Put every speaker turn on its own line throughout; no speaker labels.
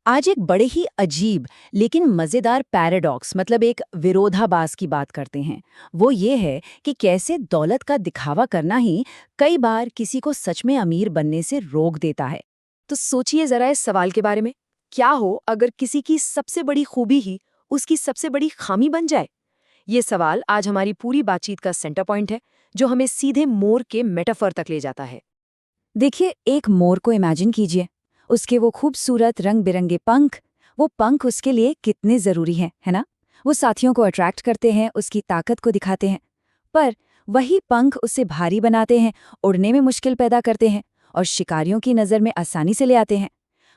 आज एक बड़े ही अजीब लेकिन मजेदार पैराडॉक्स मतलब एक विरोधाभास की बात करते हैं। वो ये है कि कैसे दौलत का दिखावा करना ही कई बार किसी को सच में अमीर बनने से रोक देता है।
तो सोचिए जरा इस सवाल के बारे में। क्या हो अगर किसी की सबसे बड़ी खूबी ही उसकी सबसे बड़ी खामी बन जाए? ये सवाल आज हमारी पूरी बातचीत का सेंटर पॉइंट है, जो हमें सीधे मोर के मेटाफर तक ले जाता है।
देखिए, एक मोर को इमेजिन कीजिए। उसके वो खूबसूरत रंग बिरंगे पंख, वो पंख उसके लिए कितने जरूरी हैं, है ना? वो साथियों को अट्रैक्ट करते हैं, उसकी ताकत को दिखाते हैं। पर वही पंख उसे भारी बनाते हैं, उड़ने में मुश्किल पैदा करते हैं और शिकारियों की नज़र में आसानी से ले आते हैं।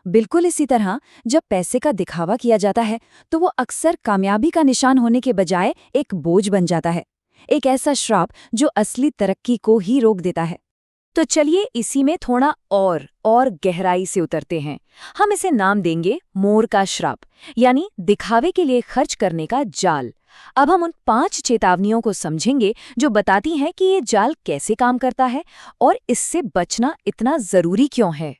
बिल्कुल इसी तरह जब पैसे का दिखावा किया जाता है तो वो अक्सर कामयाबी का निशान होने के बजाय एक बोझ बन जाता है, एक ऐसा श्राप जो असली तरक्की को ही रोक देता है।
तो चलिए इसी में थोड़ा और गहराई से उतरते हैं। हम इसे नाम देंगे मोर का श्राप, यानी दिखावे के लिए खर्च करने का जाल। अब हम उन 5 चेतावनियों को समझेंगे जो बताती हैं कि ये जाल कैसे काम करता है और इससे बचना इतना जरूरी क्यों है।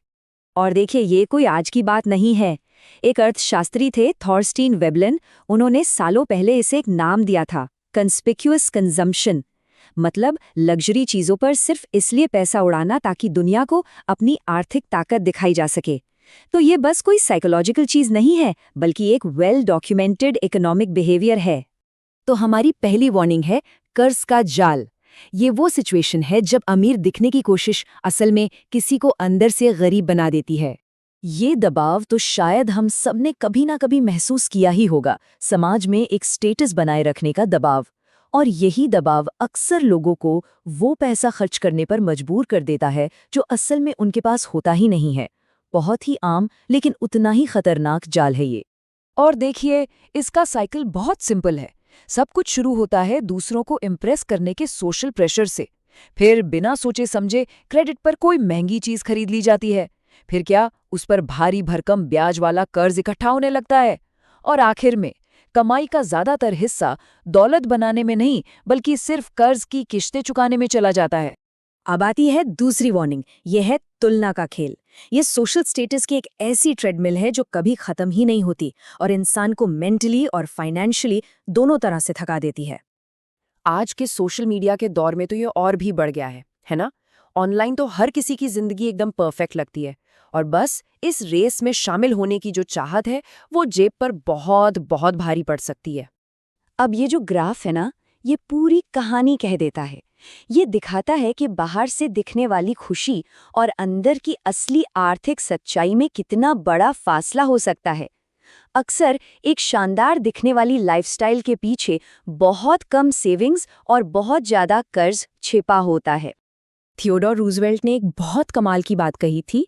और देखिए, ये कोई आज की बात नहीं है। एक अर्थशास्त्री थे थॉर्स्टीन वेबलन, उन्होंने सालों पहले इसे एक नाम दिया था, कंस्पिक्यूअस कंजम्पशन। मतलब लग्जरी चीजों पर सिर्फ इसलिए पैसा उड़ाना ताकि दुनिया को अपनी आर्थिक ताकत दिखाई जा सके। तो ये बस कोई साइकोलॉजिकल चीज नहीं है, बल्कि एक वेल डॉक्यूमेंटेड इकोनॉमिक बिहेवियर है। तो हमारी पहली वार्निंग है कर्ज का जाल। ये वो सिचुएशन है जब अमीर दिखने की कोशिश असल में किसी को अंदर से गरीब बना देती है। ये दबाव तो शायद हम सब ने कभी ना कभी महसूस किया ही होगा, समाज में एक स्टेटस बनाए रखने का दबाव। और यही दबाव अक्सर लोगों को वो पैसा खर्च करने पर मजबूर कर देता है जो असल में उनके पास होता ही नहीं है। बहुत ही आम लेकिन उतना ही खतरनाक जाल है ये।
और देखिए, इसका साइकिल बहुत सिंपल है। सब कुछ शुरू होता है दूसरों को इम्प्रेस करने के सोशल प्रेशर से। फिर बिना सोचे समझे क्रेडिट पर कोई महंगी चीज खरीद ली जाती है। फिर क्या, उस पर भारी भरकम ब्याज वाला कर्ज इकट्ठा होने लगता है। और आखिर में कमाई का ज्यादातर हिस्सा दौलत बनाने में नहीं, बल्कि सिर्फ कर्ज की किश्तें चुकाने में चला जाता है।
अब आती है दूसरी वार्निंग, ये है तुलना का खेल। ये सोशल स्टेटस की एक ऐसी ट्रेडमिल है जो कभी खत्म ही नहीं होती और इंसान को मेंटली और फाइनेंशियली दोनों तरह से थका देती है।
आज के सोशल मीडिया के दौर में तो ये और भी बढ़ गया है ना? ऑनलाइन तो हर किसी की जिंदगी एकदम परफेक्ट लगती है, और बस इस रेस में शामिल होने की जो चाहत है, वो जेब पर बहुत बहुत भारी पड़ सकती है।
अब ये जो ग्राफ है ना, ये पूरी कहानी कह देता है। ये दिखाता है कि बाहर से दिखने वाली खुशी और अंदर की असली आर्थिक सच्चाई में कितना बड़ा फासला हो सकता है। अक्सर एक शानदार दिखने वाली लाइफस्टाइल के पीछे बहुत कम सेविंग्स और बहुत ज्यादा कर्ज छिपा होता है। थियोडोर रूजवेल्ट ने एक बहुत कमाल की बात कही थी,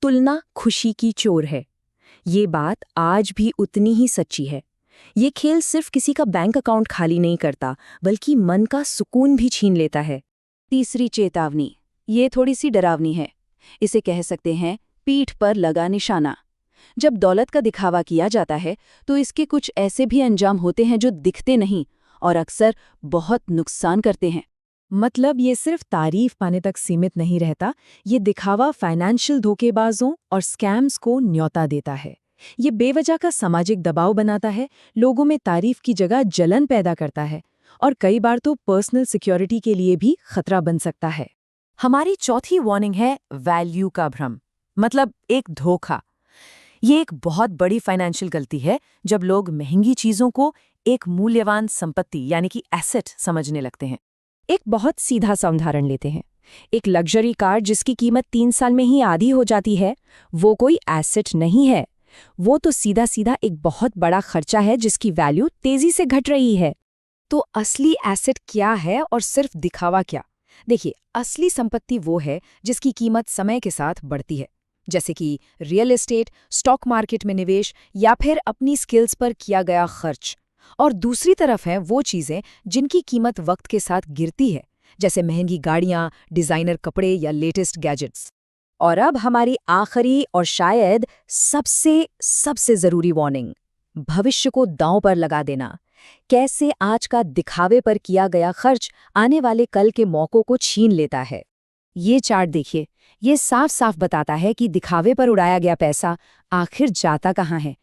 तुलना खुशी की चोर है। ये बात आज भी उतनी ही सच्ची है। ये खेल सिर्फ किसी का बैंक अकाउंट खाली नहीं करता, बल्कि मन का सुकून भी छीन लेता है। तीसरी चेतावनी, ये थोड़ी सी डरावनी है। इसे कह सकते हैं पीठ पर लगा निशाना। जब दौलत का दिखावा किया जाता है तो इसके कुछ ऐसे भी अंजाम होते हैं जो दिखते नहीं और अक्सर बहुत नुकसान करते हैं। मतलब ये सिर्फ तारीफ पाने तक सीमित नहीं रहता, ये दिखावा फाइनेंशियल धोखेबाजों और स्कैम्स को न्योता देता है। ये बेवजह का सामाजिक दबाव बनाता है, लोगों में तारीफ की जगह जलन पैदा करता है और कई बार तो पर्सनल सिक्योरिटी के लिए भी खतरा बन सकता है।
हमारी चौथी वार्निंग है वैल्यू का भ्रम, मतलब एक धोखा। ये एक बहुत बड़ी फाइनेंशियल गलती है जब लोग महंगी चीजों को एक मूल्यवान संपत्ति यानी कि एसेट समझने लगते हैं।
एक बहुत सीधा सा उदाहरण लेते हैं। एक लग्जरी कार जिसकी कीमत 3 साल में ही आधी हो जाती है, वो कोई एसेट नहीं है। वो तो सीधा सीधा एक बहुत बड़ा खर्चा है जिसकी वैल्यू तेजी से घट रही है। तो असली एसेट क्या है और सिर्फ दिखावा क्या? देखिए, असली संपत्ति वो है जिसकी कीमत समय के साथ बढ़ती है, जैसे कि रियल एस्टेट, स्टॉक मार्केट में निवेश या फिर अपनी स्किल्स पर किया गया खर्च। और दूसरी तरफ है वो चीजें जिनकी कीमत वक्त के साथ गिरती है, जैसे महंगी गाड़ियां, डिजाइनर कपड़े या लेटेस्ट गैजेट्स। और अब हमारी आखिरी और शायद सबसे जरूरी वार्निंग, भविष्य को दांव पर लगा देना। कैसे आज का दिखावे पर किया गया खर्च आने वाले कल के मौकों को छीन लेता है। ये चार्ट देखिए, ये साफ साफ बताता है कि दिखावे पर उड़ाया गया पैसा आखिर जाता कहाँ है।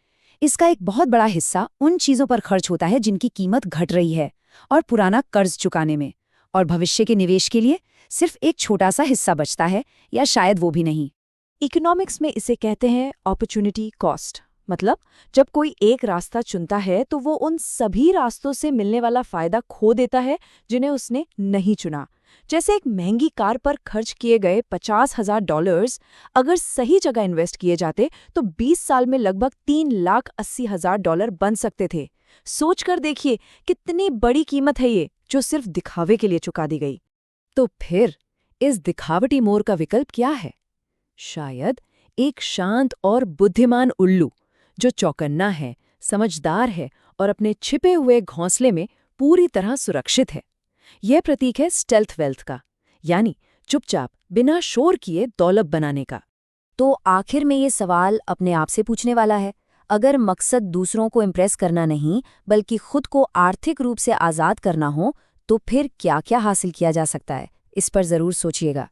इसका एक बहुत बड़ा हिस्सा उन चीज़ों पर खर्च होता है जिनकी कीमत घट रही है और पुराना कर्ज चुकाने में, और भविष्य के निवेश के लिए सिर्फ एक छोटा सा हिस्सा बचता है, या शायद वो भी नहीं।
इकोनॉमिक्स में इसे कहते हैं अपॉर्चुनिटी कॉस्ट। मतलब जब कोई एक रास्ता चुनता है तो वो उन सभी रास्तों से मिलने वाला फायदा खो देता है जिन्हें उसने नहीं चुना। जैसे एक महंगी कार पर खर्च किए गए $50,000 अगर सही जगह इन्वेस्ट किए जाते तो 20 साल में लगभग $3,80,000 बन सकते थे। सोचकर देखिए कितनी बड़ी कीमत है ये, जो सिर्फ दिखावे के लिए चुका दी गई। तो फिर इस दिखावटी मोर का विकल्प क्या है? शायद एक शांत और बुद्धिमान उल्लू जो चौकन्ना है, समझदार है और अपने छिपे हुए घोंसले में पूरी तरह सुरक्षित है। यह प्रतीक है स्टेल्थ वेल्थ का, यानी चुपचाप बिना शोर किए दौलत बनाने का।
तो आखिर में ये सवाल अपने आप से पूछने वाला है, अगर मकसद दूसरों को इम्प्रेस करना नहीं बल्कि खुद को आर्थिक रूप से आज़ाद करना हो, तो फिर क्या क्या हासिल किया जा सकता है? इस पर ज़रूर सोचिएगा।